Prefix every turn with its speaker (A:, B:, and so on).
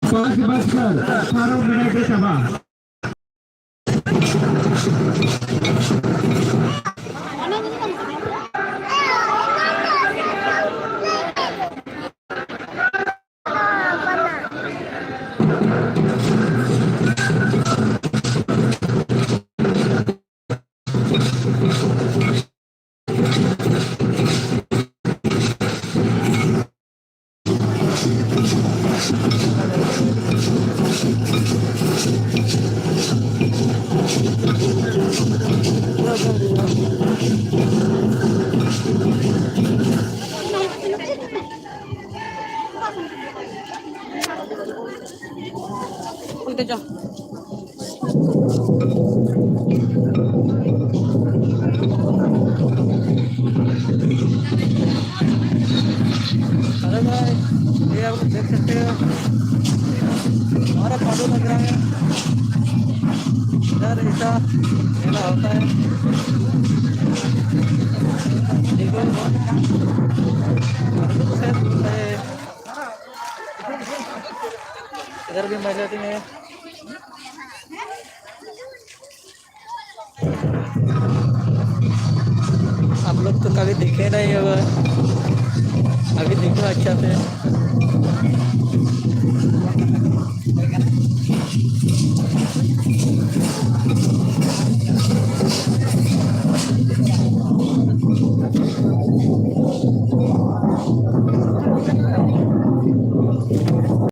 A: बस बस कर 18 मिनट सभा
B: hello guys, ये आप लोग देख सकते हो हमारा पाडू लग रहा है। इधर ऐसा मेला होता है। देखो इधर भी महिलाएं हैं। आप लोग तो कभी देखे नहीं होगा, अभी देखो अच्छा से।